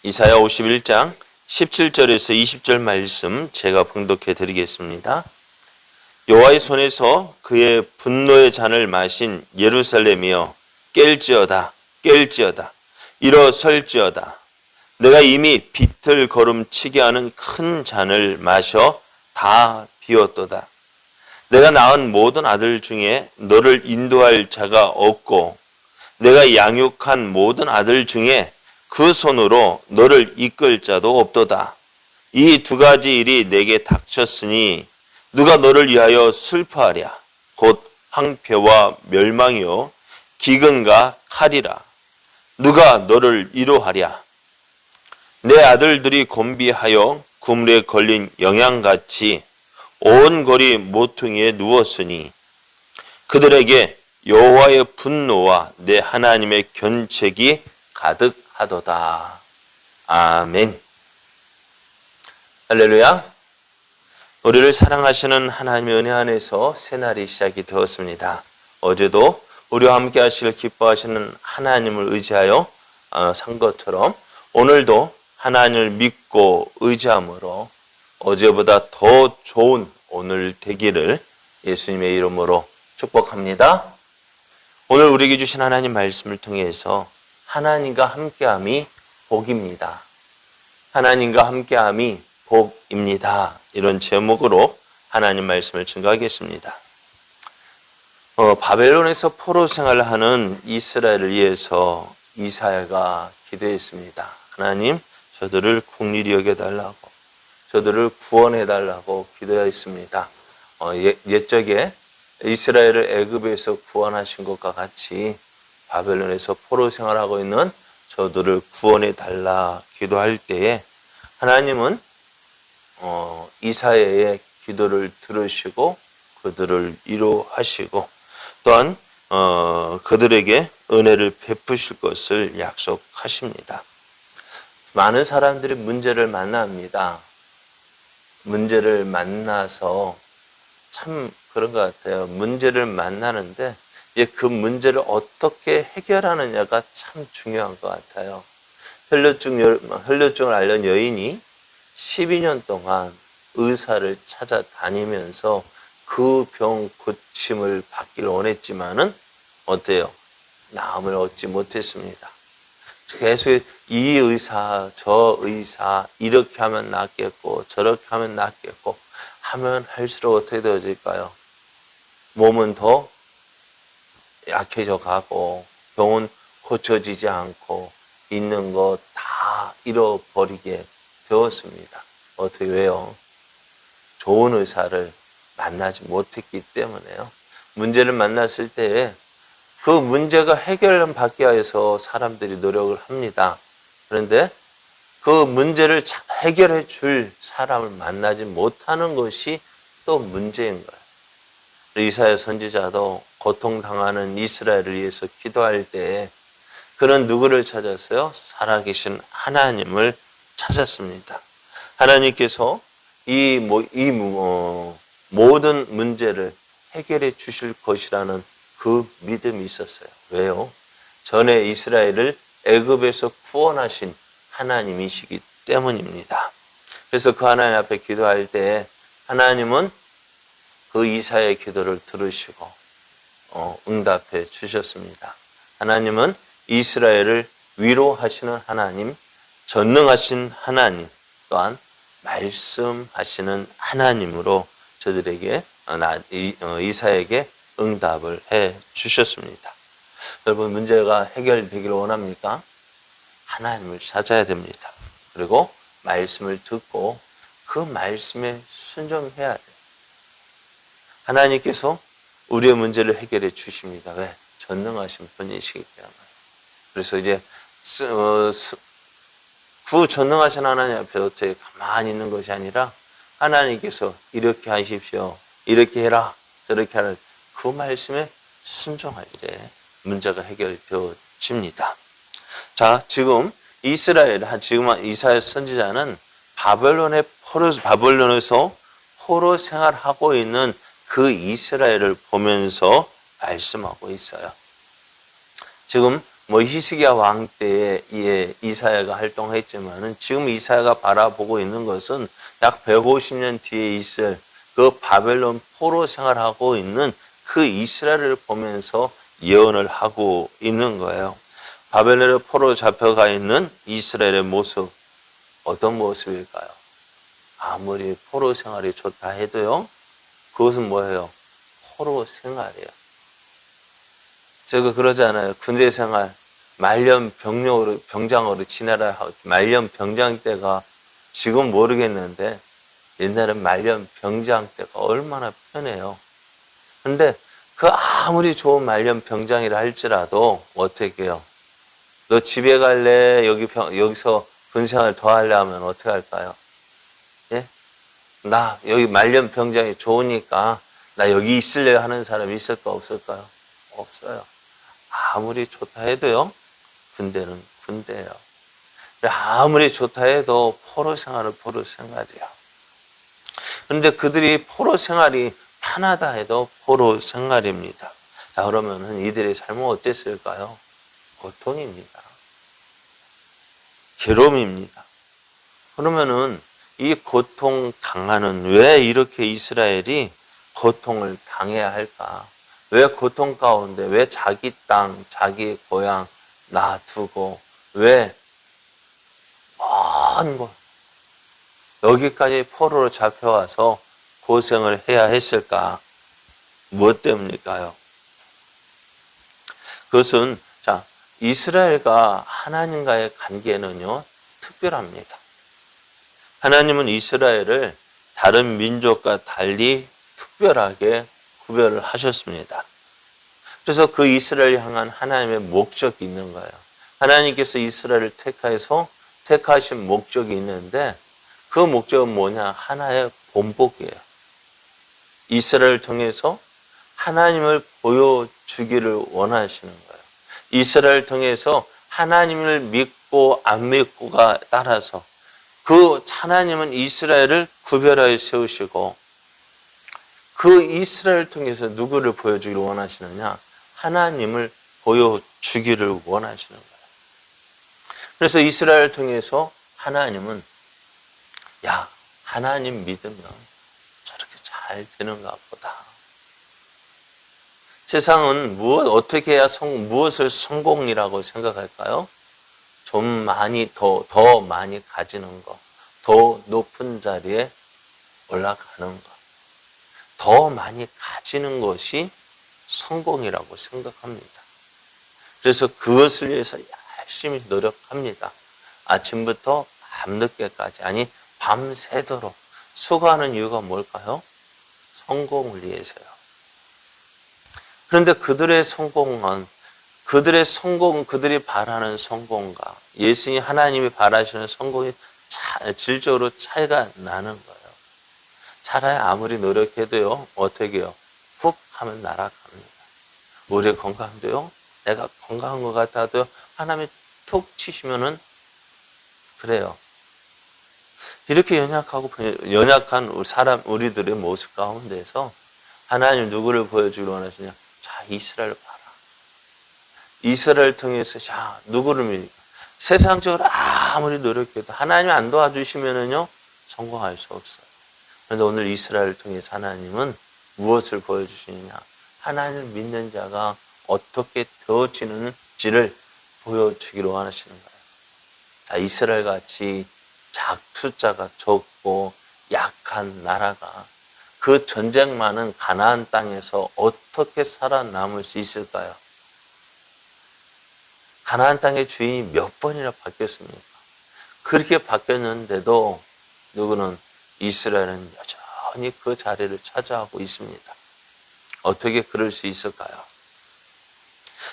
이사야 51장 17절에서 20절 말씀 제가 봉독해 드리겠습니다. 여호와의 손에서 그의 분노의 잔을 마신 예루살렘이여 깰지어다 깰지어다 일어설지어다. 내가 이미 비틀 걸음치게 하는 큰 잔을 마셔 다 비웠도다. 내가 낳은 모든 아들 중에 너를 인도할 자가 없고 내가 양육한 모든 아들 중에 그 손으로 너를 이끌 자도 없도다. 이 두 가지 일이 내게 닥쳤으니 누가 너를 위하여 슬퍼하랴. 곧 황폐와 멸망이요 기근과 칼이라. 누가 너를 위로하랴. 내 아들들이 곤비하여 그물에 걸린 영양같이 온 거리 모퉁이에 누웠으니 그들에게 여호와의 분노와 내 하나님의 견책이 가득하도다. 아멘. 할렐루야. 우리를 사랑하시는 하나님의 은혜 안에서 새날이 시작이 되었습니다. 어제도 우리와 함께 하시길 기뻐하시는 하나님을 의지하여 산 것처럼 오늘도 하나님을 믿고 의지함으로 어제보다 더 좋은 오늘 되기를 예수님의 이름으로 축복합니다. 오늘 우리에게 주신 하나님 말씀을 통해서 하나님과 함께함이 복입니다. 하나님과 함께함이 복입니다. 이런 제목으로 하나님 말씀을 증거하겠습니다. 바벨론에서 포로 생활을 하는 이스라엘을 위해서 이사야가 기도했습니다. 하나님, 저들을 긍휼히 여겨달라고, 저들을 구원해달라고 기도했습니다. 옛적에 이스라엘을 애굽에서 구원하신 것과 같이 바벨론에서 포로 생활하고 있는 저들을 구원해달라 기도할 때에 하나님은 이사야의 기도를 들으시고 그들을 위로하시고 또한 그들에게 은혜를 베푸실 것을 약속하십니다. 많은 사람들이 문제를 만납니다. 문제를 만나서 참 그런 것 같아요. 문제를 만나는데 이제 그 문제를 어떻게 해결하느냐가 참 중요한 것 같아요. 혈뇨증을 앓는 여인이 12년 동안 의사를 찾아다니면서 그 병 고침을 받기를 원했지만은 어때요? 나음을 얻지 못했습니다. 계속 이 의사, 저 의사, 이렇게 하면 낫겠고 저렇게 하면 낫겠고 하면 할수록 어떻게 되어질까요? 몸은 더 약해져 가고 병은 고쳐지지 않고 있는 거 다 잃어버리게 되었습니다. 어떻게 왜요? 좋은 의사를 만나지 못했기 때문에요. 문제를 만났을 때에 그 문제가 해결받기 위해서 사람들이 노력을 합니다. 그런데 그 문제를 해결해 줄 사람을 만나지 못하는 것이 또 문제인 거예요. 이사야 선지자도 고통당하는 이스라엘을 위해서 기도할 때에 그는 누구를 찾았어요? 살아계신 하나님을 찾았습니다. 하나님께서 이 모든 문제를 해결해 주실 것이라는 그 믿음이 있었어요. 왜요? 전에 이스라엘을 애굽에서 구원하신 하나님이시기 때문입니다. 그래서 그 하나님 앞에 기도할 때 하나님은 그 이사야의 기도를 들으시고 응답해 주셨습니다. 하나님은 이스라엘을 위로하시는 하나님, 전능하신 하나님, 또한 말씀하시는 하나님으로 저들에게 이사야에게 응답을 해 주셨습니다. 여러분, 문제가 해결되기를 원합니까? 하나님을 찾아야 됩니다. 그리고 말씀을 듣고 그 말씀에 순종해야 돼요. 하나님께서 우리의 문제를 해결해 주십니다. 왜? 전능하신 분이시기 때문에. 그래서 이제 그 전능하신 하나님 앞에 어떻게 가만히 있는 것이 아니라 하나님께서 이렇게 하십시오, 이렇게 해라, 저렇게 하라, 그 말씀에 순종할 때 문제가 해결되어집니다. 자, 지금 이사야 선지자는 바벨론에서 포로 생활하고 있는 그 이스라엘을 보면서 말씀하고 있어요. 지금 뭐 히스기야 왕 때에 이사야가 활동했지만은 지금 이사야가 바라보고 있는 것은 약 150년 뒤에 있을 그 바벨론 포로 생활하고 있는 그 이스라엘을 보면서 예언을 하고 있는 거예요. 바벨론의 포로 잡혀가 있는 이스라엘의 모습, 어떤 모습일까요? 아무리 포로 생활이 좋다 해도요, 그것은 뭐예요? 포로 생활이에요. 제가 그러잖아요. 군대 생활, 말년 병장으로 지내라 하고, 말년 병장 때가 지금 모르겠는데, 옛날엔 말년 병장 때가 얼마나 편해요. 근데 그 아무리 좋은 말년 병장이라 할지라도, 어떻게 해요? 너 집에 갈래? 여기서 군생활 더 할래? 하면 어떻게 할까요? 예? 나 여기 말년 병장이 좋으니까 나 여기 있을래 하는 사람이 있을까 없을까요? 없어요. 아무리 좋다 해도요, 군대는 군대예요. 아무리 좋다 해도 포로 생활은 포로 생활이야. 그런데 그들이 포로 생활이 편하다 해도 포로 생활입니다. 자, 그러면은 이들의 삶은 어땠을까요? 고통입니다. 괴로움입니다. 그러면은 이 고통 당하는, 왜 이렇게 이스라엘이 고통을 당해야 할까? 왜 고통 가운데, 왜 자기 땅, 자기 고향 놔두고, 왜 먼 곳, 여기까지 포로로 잡혀와서 고생을 해야 했을까? 무엇 때문일까요? 그것은, 자, 이스라엘과 하나님과의 관계는요, 특별합니다. 하나님은 이스라엘을 다른 민족과 달리 특별하게 구별을 하셨습니다. 그래서 그 이스라엘을 향한 하나님의 목적이 있는 거예요. 하나님께서 이스라엘을 택하신 목적이 있는데, 그 목적은 뭐냐? 하나의 본복이에요. 이스라엘을 통해서 하나님을 보여주기를 원하시는 거예요. 이스라엘을 통해서 하나님을 믿고 안 믿고가 따라서 그 하나님은 이스라엘을 구별하여 세우시고, 그 이스라엘을 통해서 누구를 보여주기를 원하시느냐? 하나님을 보여주기를 원하시는 거예요. 그래서 이스라엘을 통해서 하나님은, 야, 하나님 믿으면 저렇게 잘 되는가 보다. 세상은 어떻게 해야 무엇을 성공이라고 생각할까요? 좀 많이, 더 많이 가지는 것, 더 높은 자리에 올라가는 것, 더 많이 가지는 것이 성공이라고 생각합니다. 그래서 그것을 위해서 열심히 노력합니다. 아침부터 밤늦게까지, 아니 밤새도록 수고하는 이유가 뭘까요? 성공을 위해서요. 그런데 그들의 그들이 바라는 성공과 예수님 하나님이 바라시는 성공이 질적으로 차이가 나는 거예요. 차라리 아무리 노력해도요, 어떻게 해요? 훅 하면 날아갑니다. 우리 건강도요, 내가 건강한 것 같아도 하나님이 툭 치시면은 그래요. 이렇게 연약한 우리들의 모습 가운데서 하나님 누구를 보여주기를 원하시냐? 자, 이스라엘 봐라. 이스라엘 통해서, 자, 누구를 믿을까? 세상적으로 아무리 노력해도 하나님이 안 도와주시면은요, 성공할 수 없어요. 그런데 오늘 이스라엘을 통해서 하나님은 무엇을 보여주시느냐? 하나님을 믿는 자가 어떻게 되어지는지를 보여주기로 원하시는 거예요. 자, 이스라엘 같이 숫자가 적고 약한 나라가 그 전쟁 많은 가나안 땅에서 어떻게 살아남을 수 있을까요? 가나안 땅의 주인이 몇 번이나 바뀌었습니까? 그렇게 바뀌었는데도 누구는 이스라엘은 여전히 그 자리를 차지하고 있습니다. 어떻게 그럴 수 있을까요?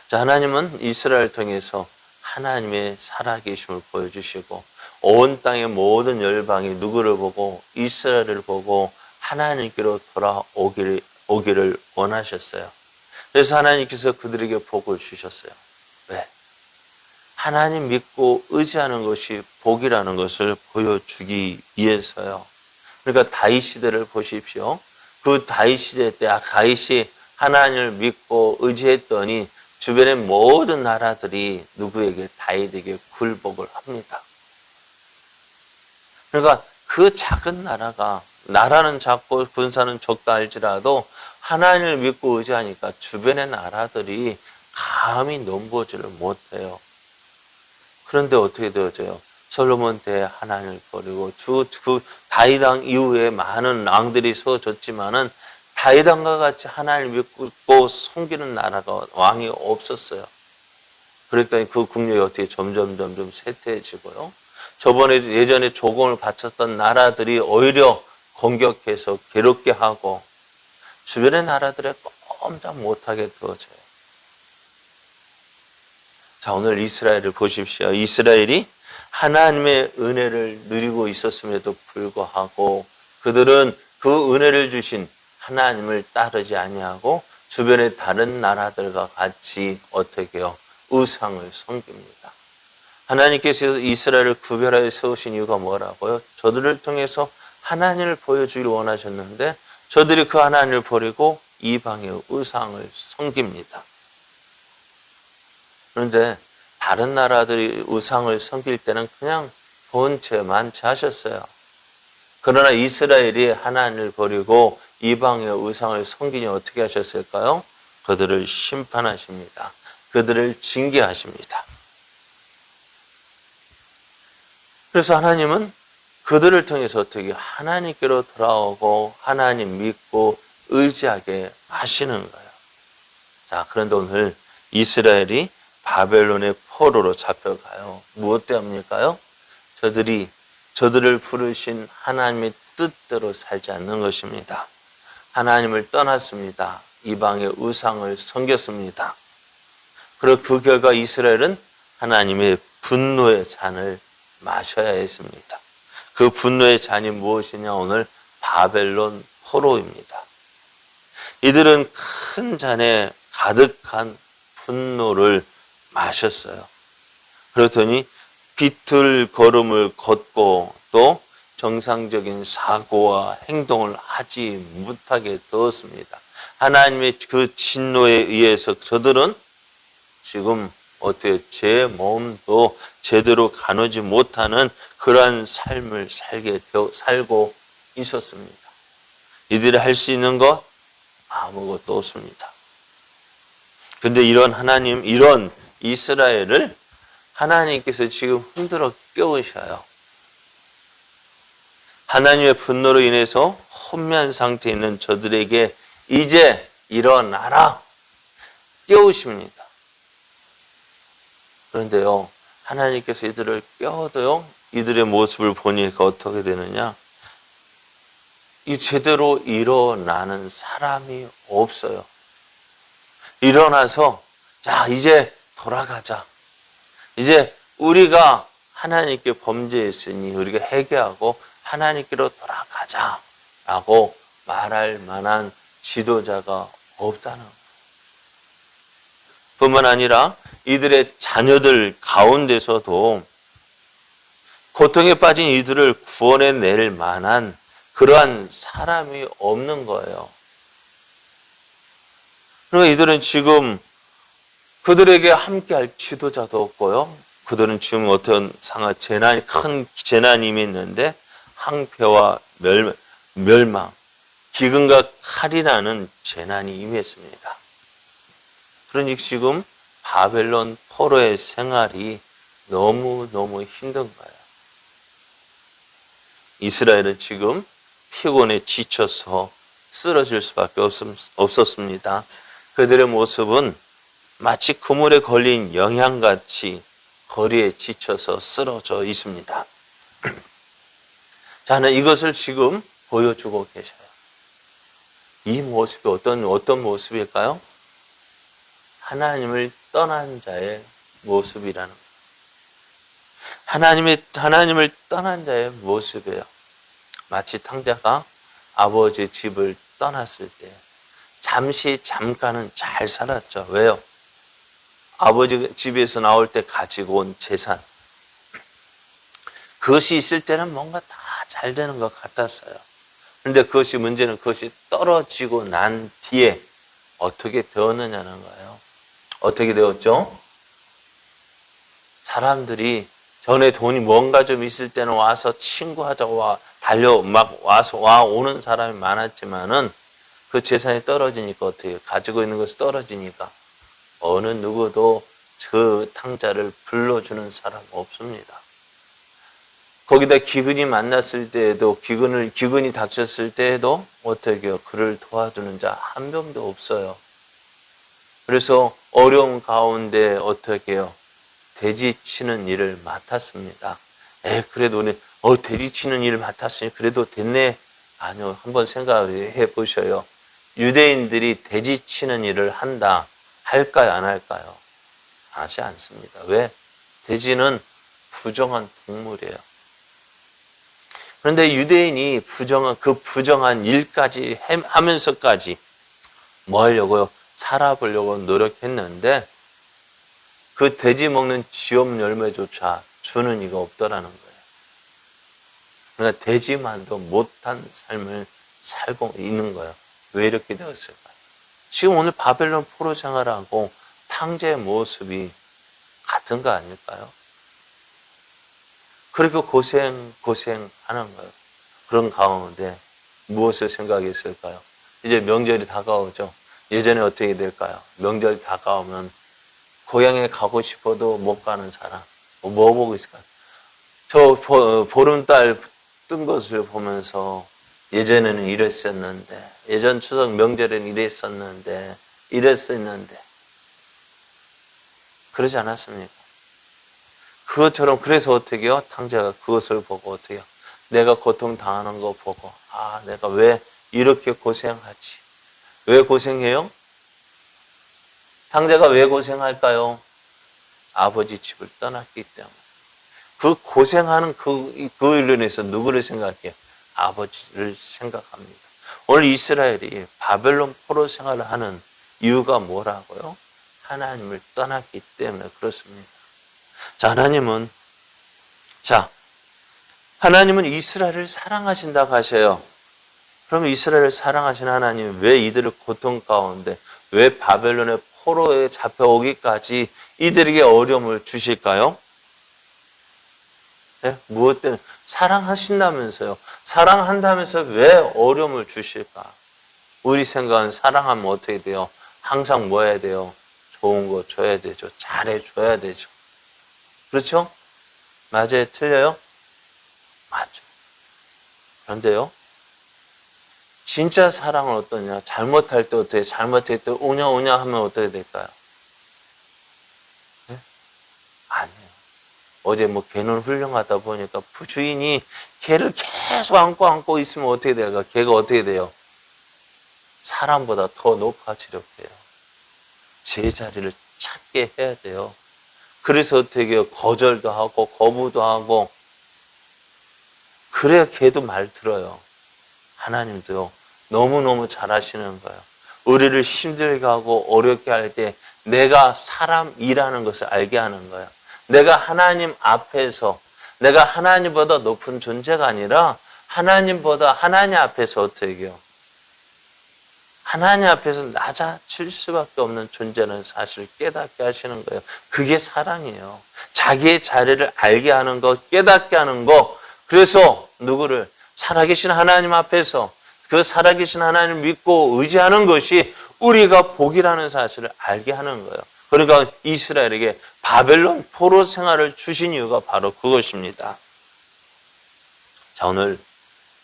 자, 하나님은 이스라엘을 통해서 하나님의 살아계심을 보여주시고 온 땅의 모든 열방이 누구를 보고 이스라엘을 보고 하나님께로 돌아오기를 원하셨어요. 그래서 하나님께서 그들에게 복을 주셨어요. 왜? 하나님 믿고 의지하는 것이 복이라는 것을 보여주기 위해서요. 그러니까 다윗 시대를 보십시오. 그 다윗 시대 때 다윗이 하나님을 믿고 의지했더니 주변의 모든 나라들이 누구에게? 다윗에게 굴복을 합니다. 그러니까 그 작은 나라가, 나라는 작고 군사는 적다 할지라도 하나님을 믿고 의지하니까 주변의 나라들이 감히 넘보지를 못해요. 그런데 어떻게 되어져요? 솔로몬 때 하나님을 버리고 그 다윗 왕 이후에 많은 왕들이 세워졌지만은 다윗 왕과 같이 하나님을 믿고 섬기는 나라가 왕이 없었어요. 그랬더니 그 국력이 어떻게 점점 쇠퇴해지고요. 예전에 조공을 바쳤던 나라들이 오히려 공격해서 괴롭게 하고 주변의 나라들에 꼼짝 못하게 되어져요. 자, 오늘 이스라엘을 보십시오. 이스라엘이 하나님의 은혜를 누리고 있었음에도 불구하고 그들은 그 은혜를 주신 하나님을 따르지 아니하고 주변의 다른 나라들과 같이 어떻게 해요? 우상을 섬깁니다. 하나님께서 이스라엘을 구별하여 세우신 이유가 뭐라고요? 저들을 통해서 하나님을 보여주기를 원하셨는데 저들이 그 하나님을 버리고 이방의 우상을 섬깁니다. 그런데 다른 나라들이 우상을 섬길 때는 그냥 본체 만체하셨어요. 그러나 이스라엘이 하나님을 버리고 이방의 우상을 섬기니 어떻게 하셨을까요? 그들을 심판하십니다. 그들을 징계하십니다. 그래서 하나님은 그들을 통해서 어떻게 하나님께로 돌아오고 하나님 믿고 의지하게 하시는 거예요. 자, 그런데 오늘 이스라엘이 바벨론의 포로로 잡혀가요. 무엇 때문일까요? 저들을 부르신 하나님의 뜻대로 살지 않는 것입니다. 하나님을 떠났습니다. 이방의 우상을 섬겼습니다. 그리고 그 결과 이스라엘은 하나님의 분노의 잔을 마셔야 했습니다. 그 분노의 잔이 무엇이냐? 오늘 바벨론 포로입니다. 이들은 큰 잔에 가득한 분노를 마셨어요. 그렇더니 비틀 걸음을 걷고 또 정상적인 사고와 행동을 하지 못하게 되었습니다. 하나님의 그 진노에 의해서 저들은 지금 어떻게 제 몸도 제대로 가누지 못하는 그러한 삶을 살고 있었습니다. 이들이 할 수 있는 것 아무것도 없습니다. 근데 이런 이스라엘을 하나님께서 지금 흔들어 깨우셔요. 하나님의 분노로 인해서 혼미한 상태에 있는 저들에게 이제 일어나라 깨우십니다. 그런데요, 하나님께서 이들을 깨워도요, 이들의 모습을 보니까 어떻게 되느냐? 이 제대로 일어나는 사람이 없어요. 일어나서 자, 이제 돌아가자. 이제 우리가 하나님께 범죄했으니 우리가 회개하고 하나님께로 돌아가자라고 말할 만한 지도자가 없다는 거예요. 뿐만 아니라 이들의 자녀들 가운데서도 고통에 빠진 이들을 구원해낼 만한 그러한 사람이 없는 거예요. 그러니까 이들은 지금 그들에게 함께할 지도자도 없고요. 그들은 지금 어떤 큰 재난이 있는데 항폐와 멸망, 기근과 칼이 나는 재난이 임했습니다. 그러니 지금 바벨론 포로의 생활이 너무너무 힘든 거예요. 이스라엘은 지금 피곤에 지쳐서 쓰러질 수밖에 없었습니다. 그들의 모습은 마치 그물에 걸린 영양같이 거리에 지쳐서 쓰러져 있습니다. 저는 이것을 지금 보여주고 계셔요. 이 모습이 어떤 모습일까요? 하나님을 떠난 자의 모습이라는 거예요. 하나님을 떠난 자의 모습이에요. 마치 탕자가 아버지 집을 떠났을 때 잠깐은 잘 살았죠. 왜요? 아버지 집에서 나올 때 가지고 온 재산, 그것이 있을 때는 뭔가 다 잘 되는 것 같았어요. 그런데 문제는 그것이 떨어지고 난 뒤에 어떻게 되었느냐는 거예요. 어떻게 되었죠? 사람들이 전에 돈이 뭔가 좀 있을 때는 와서 친구하자고 와 오는 사람이 많았지만은 그 재산이 떨어지니까 어떻게 해요? 가지고 있는 것이 떨어지니까 어느 누구도 그 탕자를 불러주는 사람 없습니다. 거기다 기근이 만났을 때에도 기근이 닥쳤을 때에도 어떻게 해요? 그를 도와주는 자 한 명도 없어요. 그래서 어려움 가운데 어떻게 해요? 돼지 치는 일을 맡았습니다. 그래도 돼지 치는 일을 맡았으니 그래도 됐네. 아니요, 한번 생각해 보셔요. 유대인들이 돼지 치는 일을 한다 할까요, 안 할까요? 하지 않습니다. 왜? 돼지는 부정한 동물이에요. 그런데 유대인이 부정한 일까지 하면서까지 뭐 하려고요? 살아보려고 노력했는데 그 돼지 먹는 지업 열매조차 주는 이가 없더라는 거예요. 그러니까 돼지만도 못한 삶을 살고 있는 거예요. 왜 이렇게 되었을까요? 지금 오늘 바벨론 포로 생활하고 탕자의 모습이 같은 거 아닐까요? 그렇게 고생하는 거예요. 그런 가운데 무엇을 생각했을까요? 이제 명절이 다가오죠. 예전에 어떻게 될까요? 명절이 다가오면 고향에 가고 싶어도 못 가는 사람. 뭐 보고 있을까요? 저 보름달 뜬 것을 보면서 예전에는 이랬었는데, 예전 추석 명절에는 이랬었는데, 그러지 않았습니까? 그것처럼 그래서 어떻게 해요? 탕자가 그것을 보고 어떻게 해요? 내가 고통당하는 거 보고 내가 왜 이렇게 고생하지? 왜 고생해요? 탕자가 왜 고생할까요? 아버지 집을 떠났기 때문에. 그 고생하는 그일로 인해서 누구를 생각해요? 아버지를 생각합니다. 오늘 이스라엘이 바벨론 포로 생활을 하는 이유가 뭐라고요? 하나님을 떠났기 때문에 그렇습니다. 하나님은 이스라엘을 사랑하신다고 하셔요. 그러면 이스라엘을 사랑하신 하나님은 왜 이들을 고통 가운데, 왜 바벨론의 포로에 잡혀오기까지 이들에게 어려움을 주실까요? 네? 무엇 때문에? 사랑하신다면서요. 사랑한다면서 왜 어려움을 주실까? 우리 생각은 사랑하면 어떻게 돼요? 항상 뭐 해야 돼요? 좋은 거 줘야 되죠. 잘해줘야 되죠. 그렇죠? 맞아요? 틀려요? 맞죠. 그런데요, 진짜 사랑은 어떠냐? 잘못할 때 어떻게, 잘못할 때 오냐 하면 어떻게 될까요? 네? 아니에요. 어제 개는 훌륭하다 보니까 주인이 개를 계속 안고 있으면 어떻게 돼요? 개가 어떻게 돼요? 사람보다 더 높아지려고 해요. 제자리를 찾게 해야 돼요. 그래서 어떻게 해요? 거절도 하고 거부도 하고, 그래야 개도 말 들어요. 하나님도요, 너무너무 잘하시는 거예요. 우리를 힘들게 하고 어렵게 할 때 내가 사람이라는 것을 알게 하는 거예요. 내가 하나님 앞에서, 내가 하나님보다 높은 존재가 아니라 하나님 앞에서 어떻게 해요? 하나님 앞에서 낮아질 수밖에 없는 존재는 사실을 깨닫게 하시는 거예요. 그게 사랑이에요. 자기의 자리를 알게 하는 것, 깨닫게 하는 것. 그래서 누구를? 살아계신 하나님 앞에서 그 살아계신 하나님을 믿고 의지하는 것이 우리가 복이라는 사실을 알게 하는 거예요. 그러니까 이스라엘에게 바벨론 포로 생활을 주신 이유가 바로 그것입니다. 자, 오늘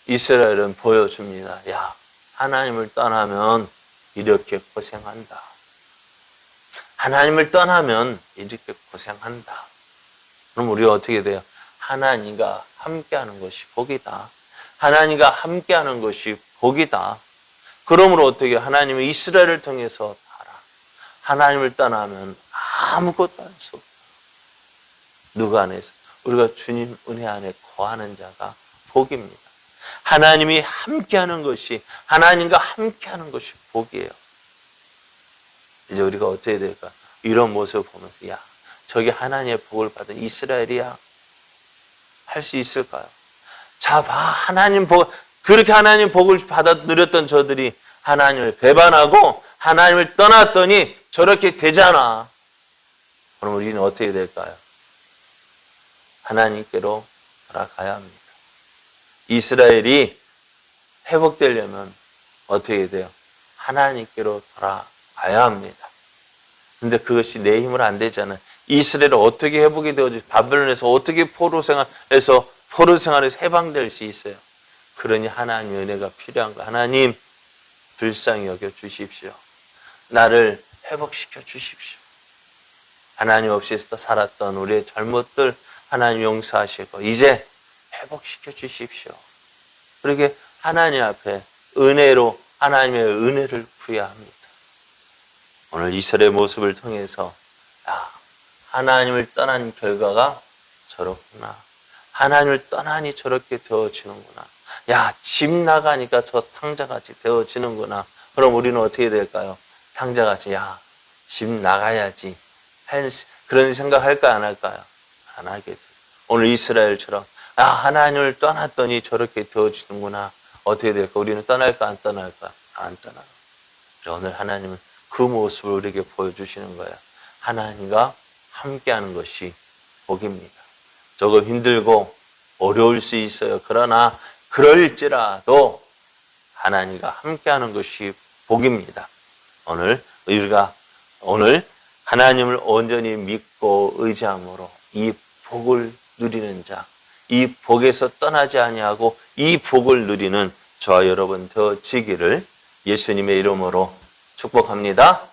이스라엘은 보여줍니다. 야, 하나님을 떠나면 이렇게 고생한다. 하나님을 떠나면 이렇게 고생한다. 그럼 우리가 어떻게 돼요? 하나님과 함께하는 것이 복이다. 하나님과 함께하는 것이 복이다. 그러므로 어떻게 하나님은 이스라엘을 통해서 알아. 하나님을 떠나면 아무것도 할 수 없다. 누가 안에서? 우리가 주님 은혜 안에 거하는 자가 복입니다. 하나님이 함께하는 것이, 하나님과 함께하는 것이 복이에요. 이제 우리가 어떻게 될까? 이런 모습을 보면서, 야, 저게 하나님의 복을 받은 이스라엘이야. 할 수 있을까요? 자, 봐, 하나님 복, 그렇게 하나님 복을 받아 누렸던 저들이 하나님을 배반하고 하나님을 떠났더니 저렇게 되잖아. 그럼 우리는 어떻게 될까요? 하나님께로 돌아가야 합니다. 이스라엘이 회복되려면 어떻게 돼요? 하나님께로 돌아가야 합니다. 근데 그것이 내 힘으로 안 되잖아요. 이스라엘을 어떻게 회복이 되어지 바벨론에서 어떻게 포로 생활에서 해방될 수 있어요? 그러니 하나님의 은혜가 필요한 거. 하나님 불쌍히 여겨 주십시오. 나를 회복시켜 주십시오. 하나님 없이 살았던 우리의 잘못들 하나님 용서하시고 이제 회복시켜 주십시오. 그렇게 하나님 앞에 은혜로 하나님의 은혜를 구해야 합니다. 오늘 이스라엘의 모습을 통해서 하나님을 떠난 결과가 저렇구나. 하나님을 떠나니 저렇게 되어지는구나. 집 나가니까 저 탕자같이 되어지는구나. 그럼 우리는 어떻게 될까요? 탕자같이 집 나가야지. 그런 생각 할까요? 안 할까요? 안 하게 돼요. 오늘 이스라엘처럼 하나님을 떠났더니 저렇게 되어지는구나. 어떻게 될까? 우리는 떠날까 안 떠날까? 안 떠나요. 오늘 하나님은 그 모습을 우리에게 보여주시는 거예요. 하나님과 함께하는 것이 복입니다. 조금 힘들고 어려울 수 있어요. 그러나 그럴지라도 하나님과 함께하는 것이 복입니다. 우리가 오늘 하나님을 온전히 믿고 의지함으로 이 복을 누리는 자, 이 복에서 떠나지 아니하고 이 복을 누리는 저와 여러분 되어지기를 예수님의 이름으로 축복합니다.